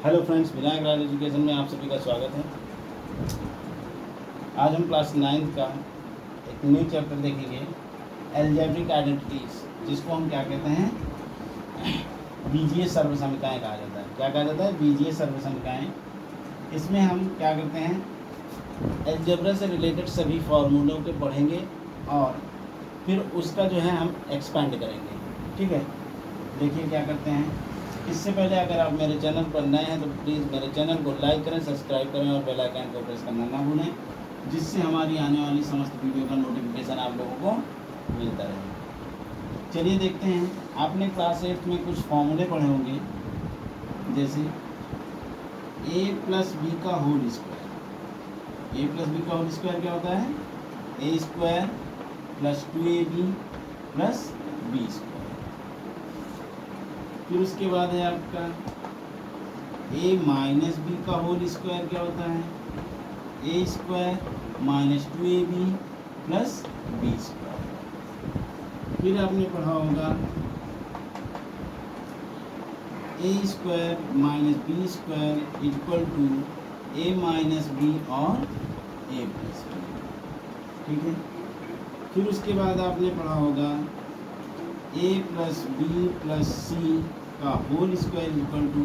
Hello friends, Vinayak राज education में आप सभी का स्वागत है। आज हम क्लास 9th का एक न्यू चैप्टर देखेंगे, एल्जेब्रिक आइडेंटिटीज, जिसको हम क्या कहते हैं, बीजीय सर्वसंख्याएं कहा जाता है। क्या कहा जाता है? बीजीय सर्वसंख्याएं। इसमें हम क्या करते हैं, एल्जेब्रा से रिलेटेड सभी फॉर्मूलों के पढ़ेंगे और फिर उसका जो है हम एक्सपेंड करेंगे। ठीक है, देखिए क्या करते हैं। इससे पहले अगर आप मेरे चैनल पर नए हैं तो प्लीज़ मेरे चैनल को लाइक करें, सब्सक्राइब करें और बेल आइकन को प्रेस करना ना भूलें, जिससे हमारी आने वाली समस्त वीडियो का नोटिफिकेशन आप लोगों को मिलता रहे। चलिए देखते हैं। आपने क्लास 8 में कुछ फॉर्मूले पढ़े होंगे, जैसे a प्लस बी का whole square. a plus B का होल स्क्वायर क्या होता है? a square plus 2ab plus B square. फिर उसके बाद है आपका a माइनस बी का होल स्क्वायर क्या होता है? a square minus 2ab plus B square. फिर आपने पढ़ा होगा a square minus B square equal to a minus B और a प्लस बी। ठीक है। फिर उसके बाद आपने पढ़ा होगा a plus B plus C का whole square equal to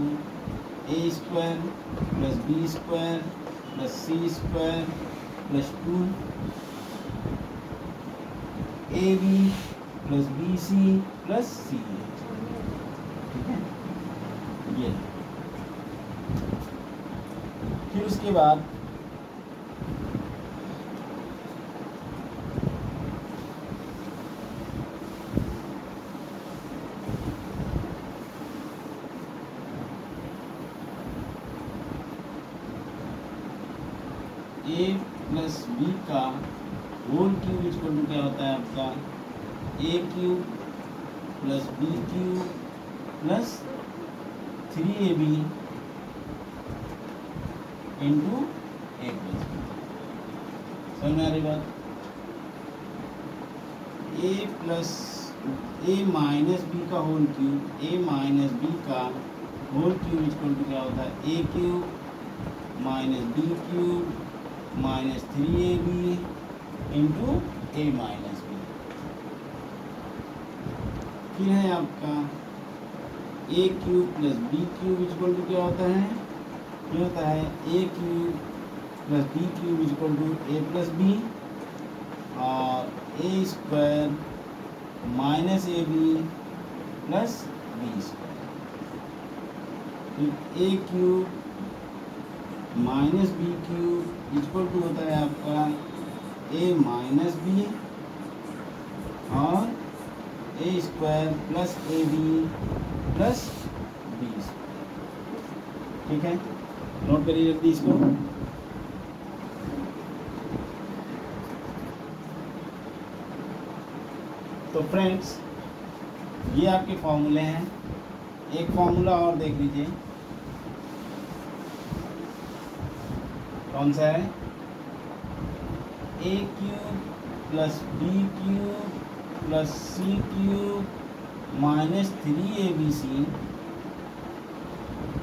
a square plus B square plus C square plus 2 ab plus B C plus C. ठीक है, ये। फिर उसके बाद a प्लस बी का होल क्यूब इक्वल टू क्या होता है आपका? a cube plus B cube plus 3ab into a plus B. समझ में आ रही बात? a plus a minus B का whole cube, a minus B का होल क्यूब इक्वल टू क्या होता है? a cube minus B cube minus 3ab into a minus B. फिर है आपका a cube plus B cube equal to क्या होता है? ये होता है a cube plus B cube equal to a plus B और a square minus A B plus B square. फिर a cube minus B cube equal to होता है आपका a माइनस बी और a square plus A B plus B square. ठीक है, note करिए जल्दी इसको। तो फ्रेंड्स, ये आपके फॉर्मूले हैं। एक फॉर्मूला और देख लीजिए, कौन सा है? a cube plus B cube plus C cube minus 3abc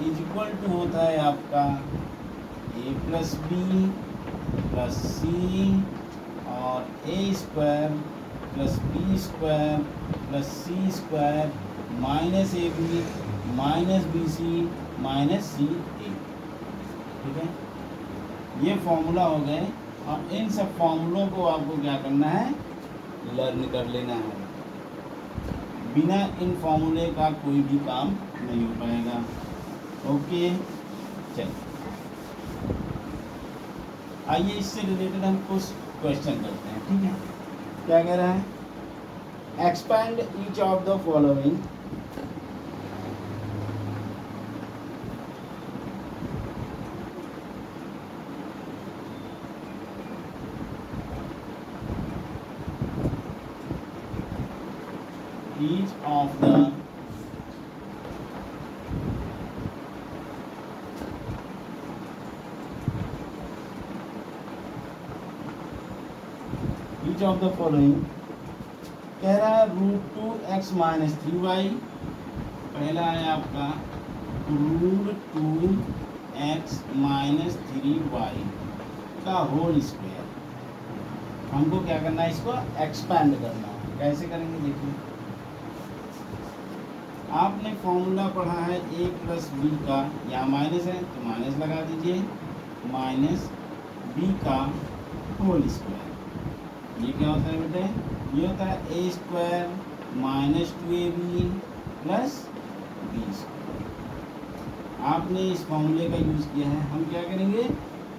is equal to होता है आपका a plus B plus C और a square plus B square plus C square minus A B minus B C minus C A. ठीक है, ये formula हो गए और इन सब फॉर्मूलों को आपको क्या करना है? लर्न कर लेना है। बिना इन फॉर्मूले का कोई भी काम नहीं हो पाएगा। ओके, चलिए आइए इससे रिलेटेड हम कुछ क्वेश्चन करते हैं। ठीक है, क्या कह रहा है? Expand each of the following each of the following। कह रहा है √2x माइनस 3y। पहला है आपका रूट 2x माइनस 3y का होल स्क्वायर। हमको क्या करना है, इसको एक्सपैंड करना है। कैसे करेंगे देखिए, आपने फॉर्मूला पढ़ा है a प्लस बी का, यहाँ माइनस है तो माइनस लगा दीजिए, माइनस b का होल स्क्वायर। ये क्या होता है बेटे, ये होता है a square minus 2ab plus B square. आपने इस फॉर्मूले का यूज़ किया है, हम क्या करेंगे,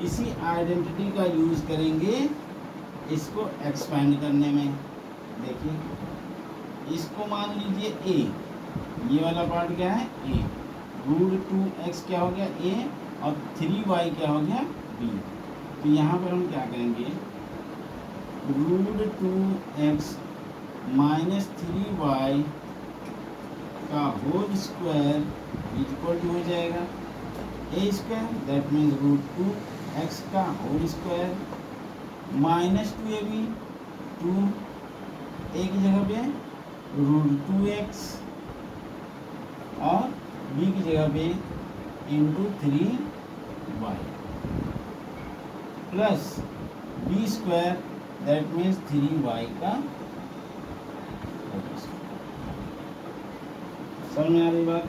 इसी आइडेंटिटी का यूज़ करेंगे इसको एक्सपेंड करने में। देखिए, इसको मान लीजिए a, ये वाला पार्ट क्या है a, रूट 2x क्या हो गया a और 3y क्या हो गया b। तो यहाँ पर हम क्या करेंगे, रूट 2x माइनस 3y का होल स्क्वायर इक्वल टू हो जाएगा a square, that means root 2x का whole square minus 2ab, 2 a की जगह पे रूट 2x और b की जगह पे into 3y plus b square, that means 3y का होल स्क्वायर। समझ में आ रही बात?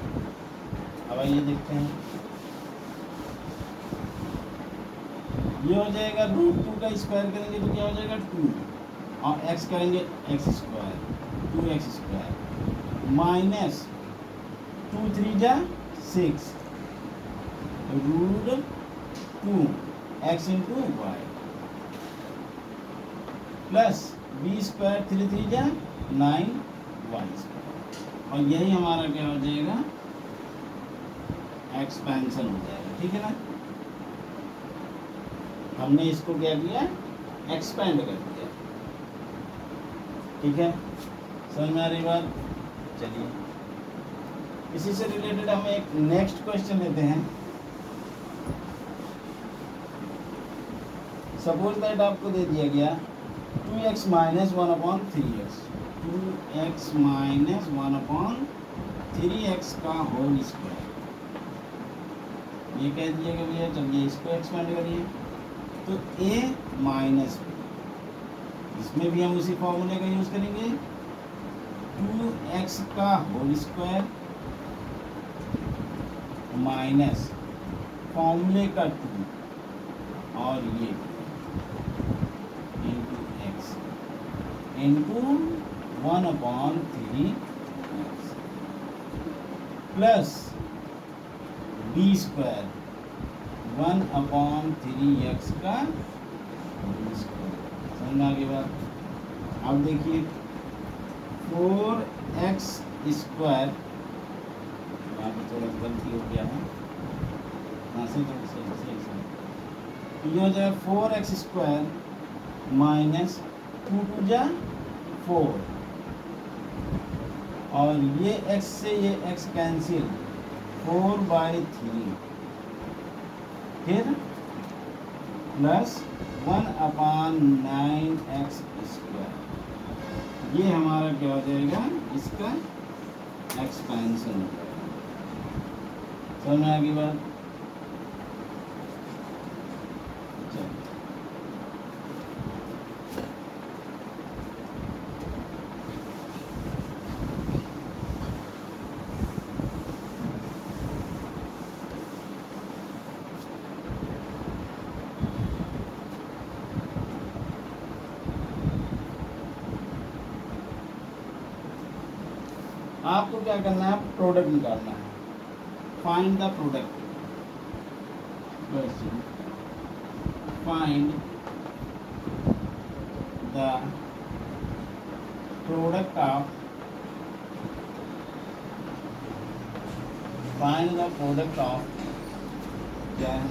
अब आइए देखते हैं, ये हो जाएगा रूट 2 का स्क्वायर करेंगे तो क्या हो जाएगा 2, और x करेंगे x square, 2x square minus 2 3 जा 6 root 2 x into Y plus b square 3 3 जा 9 y स्क्वायर। और यही हमारा क्या हो जाएगा, एक्सपेंशन हो जाएगा। ठीक है ना, हमने इसको क्या किया, एक्सपेंड कर दिया। ठीक है, समझ में आ रही बात? चलिए, इसी से रिलेटेड हम एक नेक्स्ट क्वेश्चन लेते हैं। सपोज दैट आपको दे दिया गया 2x minus 1/3x, 2x minus 1/3x का होल स्क्वायर। ये कह दिया कि भैया चलिए इसको एक्सपेंड करिए, तो a माइनस b, इसमें भी हम उसी फॉर्मूले का यूज करेंगे, 2x का होल स्क्वायर माइनस फॉर्मूले का 2 और ये into x into 1/3x plus b square 1/3x का होल स्क्वायर। समझ आ गई बात? अब देखिए 4x स्क्वायर, यहाँ पे थोड़ा गलती हो गया है, हाँ सही ये हो जाएगा 4x स्क्वायर माइनस 2 2 जा 4, और ये x से ये x कैंसिल, 4/3 फिर प्लस 1/9x स्क्वायर। ये हमारा क्या हो जाएगा, इसका एक्सपेंशन हो जाएगा। समझ में आ गई बात? आपको क्या करना है, प्रोडक्ट निकालना है। Find the product, find the product of, find the product of क्या है,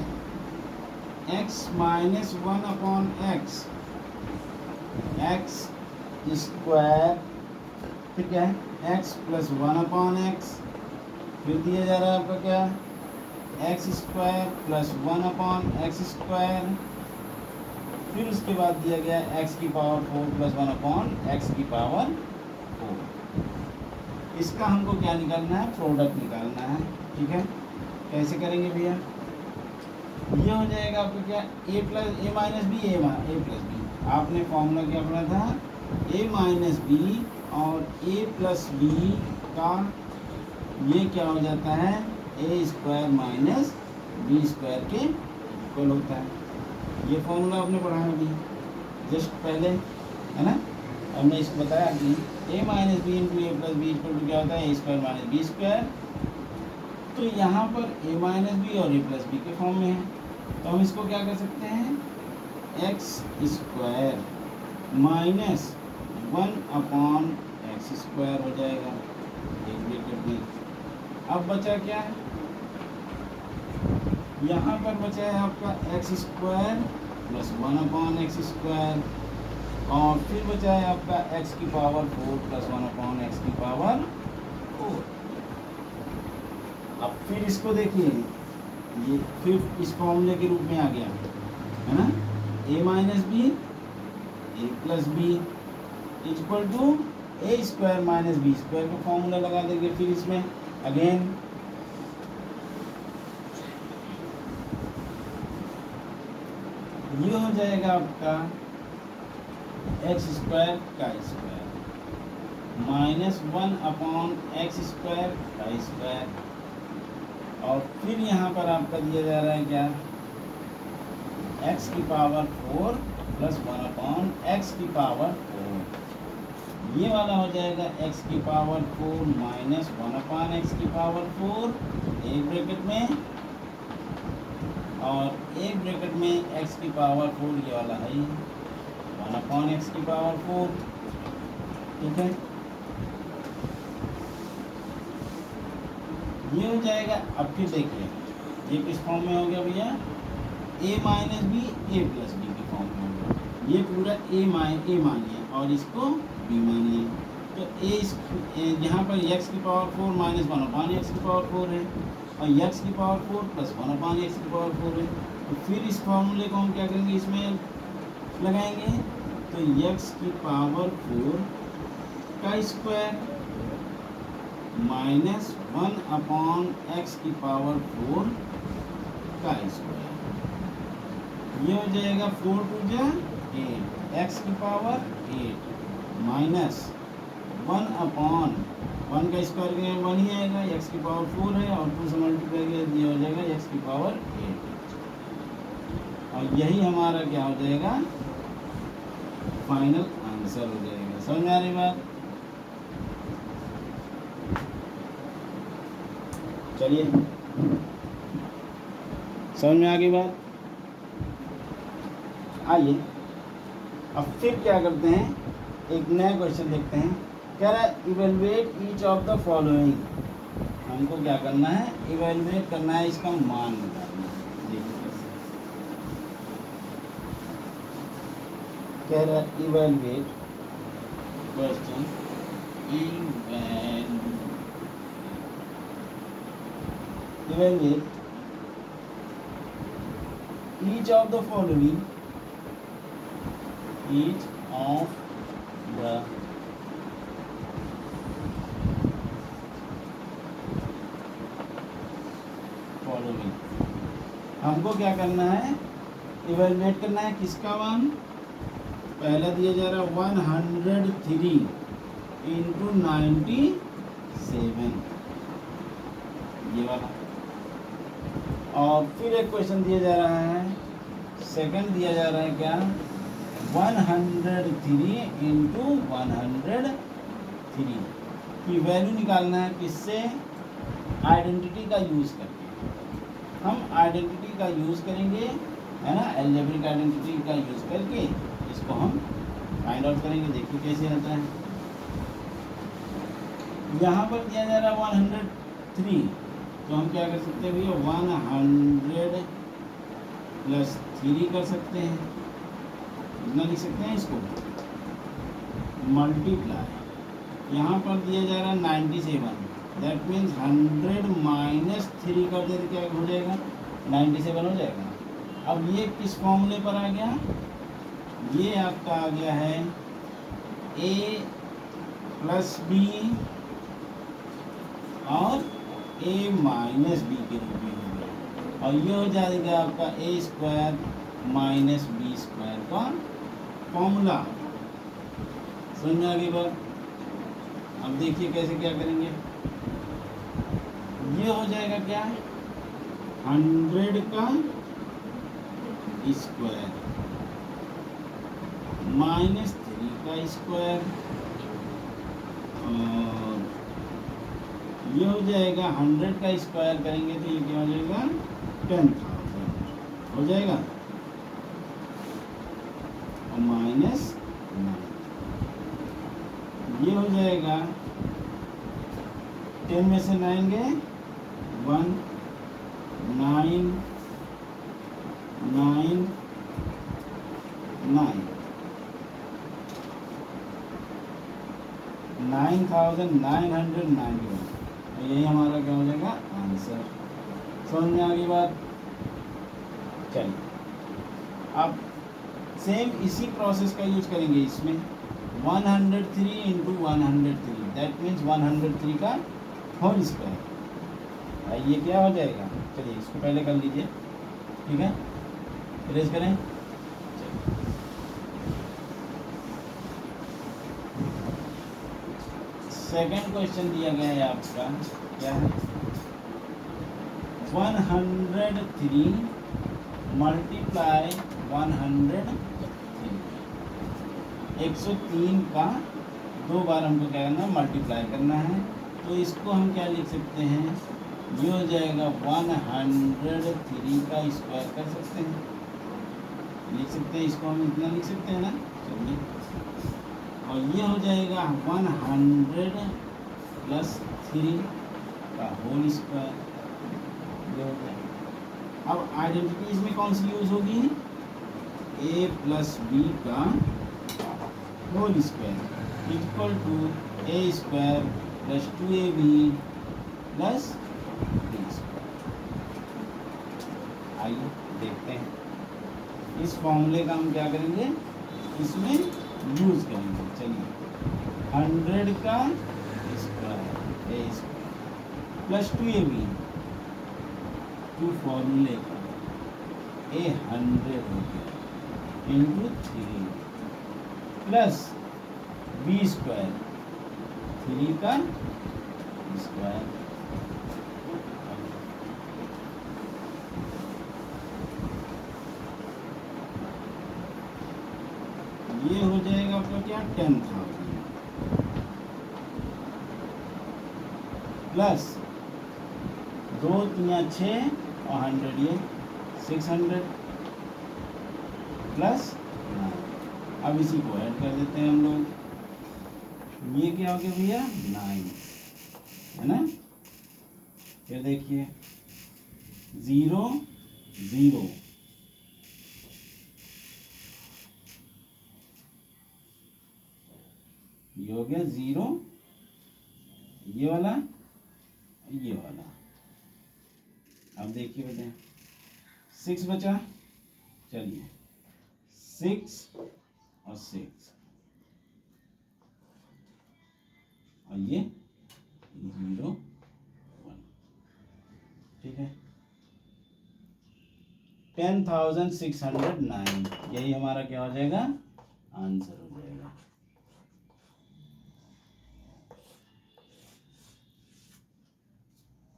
x minus 1/x, x square, फिर क्या है x प्लस 1/x, फिर दिया जा रहा है आपका क्या, x square plus 1/x square, फिर उसके बाद दिया गया x की पावर 4 प्लस 1/x की पावर 4। इसका हमको क्या निकालना है, प्रोडक्ट निकालना है। ठीक है, कैसे करेंगे भैया? ये हो जाएगा आपका क्या, ए plus A minus B A plus B. आपने फॉर्मूला क्या पढ़ा था, ए माइनस बी और ए प्लस बी का ये क्या हो जाता है, A square minus B square के इक्वल होता है। ये फॉर्मूला आपने पढ़ा है अभी जस्ट पहले, है ना? हमने इसको बताया कि A minus B into A plus B equal to क्या होता है, A square minus B square. तो यहाँ पर ए माइनस बी और ए प्लस बी के फॉर्म में है, तो हम इसको क्या कर सकते हैं, x square minus 1/x square हो जाएगा एक ब्रैकेट में। अब बचा क्या है, यहाँ पर बचा है आपका X square plus 1/x square, और फिर बचा है आपका x की पावर 4 प्लस 1/x की पावर 4। अब फिर इसको देखिए, ये फिर इस फॉर्मूले के रूप में आ गया, है ना, a minus B A plus B equal to A square minus B square का फॉर्मूला लगा देंगे। फिर इसमें अगेन ये हो जाएगा आपका एक्स स्क्वायर का स्क्वायर माइनस 1/x स्क्वायर का स्क्वायर, और फिर यहाँ पर आपका दिया जा रहा है क्या, x की पावर 4 प्लस 1/x की पावर 4। ये वाला हो जाएगा x की पावर 4 माइनस 1/x की पावर 4 एक ब्रैकेट में, और एक ब्रैकेट में x की पावर 4 ये वाला है 1/x की पावर 4। ठीक है, ये हो जाएगा। अब फिर देखिए ये किस फॉर्म में हो गया भैया, a minus B A plus B के फॉर्म में हो गया। ये पूरा a मानिए और इसको b मानिए, तो यहाँ पर x की पावर 4 माइनस 1/x की पावर 4 है, और x की पावर 4 प्लस 1/x की पावर 4 है। तो फिर इस फॉर्मूले को हम क्या करेंगे, इसमें लगाएंगे, तो x की पावर 4 का स्क्वायर माइनस 1/x की पावर 4 का स्क्वायर, ये हो जाएगा 4 टू जा 8, x की पावर 8 माइनस 1/1 का स्क्वायर करेंगे 1 ही आएगा, x की पावर 4 है और 2 से मल्टीप्लाई किया ये हो जाएगा x की पावर 8, और यही हमारा क्या हो जाएगा, फाइनल आंसर हो जाएगा। समझ में आ रही बात? चलिए समझ में आ गई बात। आइए अब फिर क्या करते हैं, एक नया क्वेश्चन देखते हैं। कह रहा है evaluate each of the following. हमको क्या करना है, इवेलुएट करना है, इसका मान निकालना है। देखिए कैसे कह रहा है, evaluate question evaluate each of the following, each of the following। हमको क्या करना है, इवेलुएट करना है किसका मान, पहला दिया जा रहा है 103 इंटू 97 ये वाला, और फिर एक क्वेश्चन दिया जा रहा है, सेकंड दिया जा रहा है क्या, 103 इंटू 103 की वैल्यू निकालना है किससे, आइडेंटिटी का यूज़ करके। हम आइडेंटिटी का यूज़ करेंगे, है ना, अलजेब्रिक आइडेंटिटी का यूज़ करके इसको हम फाइंड आउट करेंगे। देखिए कैसे आता है। यहाँ पर दिया जा रहा है 103, तो हम क्या कर सकते हैं भैया, 100 प्लस 3 कर सकते हैं, इतना लिख सकते हैं इसको, मल्टीप्लाई। यहाँ पर दिया जा रहा है 97, दैट मीन्स 100 माइनस 3 कर दे तो क्या हो जाएगा, 97 हो जाएगा। अब ये किस फॉर्मूले पर आ गया, ये आपका आ गया है a प्लस बी और ए माइनस बी के रूप में हो गया, और ये हो जाएगा आपका ए स्क्वायर माइनस बी स्क्वायर का फॉर्मूला। समझ में आ गई बात? अब देखिए कैसे क्या करेंगे। ये हो जाएगा क्या, 100 का स्क्वायर माइनस 3 का स्क्वायर, और ये हो जाएगा 100 का स्क्वायर करेंगे तो ये क्या हो जाएगा 10,000 हो जाएगा, और माइनस 9 ये हो जाएगा 10 में से 9 गए 1 9 9 9 9,991, तो यही हमारा क्या हो जाएगा आंसर। समझ में आ गई बात? चलिए अब सेम इसी प्रोसेस का यूज करेंगे इसमें। 103 इंटू 103 दैट मीन्स 103 का होल स्क्वायर, ये क्या हो जाएगा। चलिए इसको पहले कर लीजिए, ठीक है, इरेज करें। सेकंड क्वेश्चन दिया गया है आपका, क्या है 103 मल्टीप्लाई 103, 103 का 2 बार हमको क्या करना है मल्टीप्लाई करना है, तो इसको हम क्या लिख सकते हैं, ये हो जाएगा 103 का स्क्वायर कर सकते हैं, लिख सकते हैं इसको हम इतना लिख सकते हैं ना। चलिए, और ये हो जाएगा 100 प्लस 3 का होल स्क्वायर, ये हो जाएगा। अब आइडेंटिटी इसमें कौन सी यूज होगी, a प्लस बी का whole square equal to A square plus 2ab plus B square. आइए देखते हैं इस फॉर्मूले का हम क्या करेंगे, इसमें यूज करेंगे। चलिए 100 का स्क्वायर ए स्क्वायर प्लस 2ab, 2 फॉर्मूले का ए 100 हो गया इंटू 3 प्लस बी स्क्वायर 3 का स्क्वायर, ये हो जाएगा आपका क्या 10,000 प्लस 2 3 6 और 100 ये 600 प्लस 9। अब इसी को ऐड कर देते हैं हम लोग, ये क्या हो गया भैया 9 है ना। फिर देखिए 0 0 ये हो गया 0, ये वाला ये वाला। अब देखिए बेटे 6 बचा, चलिए 6 और 6 और ये 0 1, ठीक है 10,609, यही हमारा क्या हो जाएगा आंसर हो जाएगा।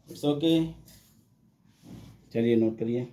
इट्स ओके, चलिए नोट करिए।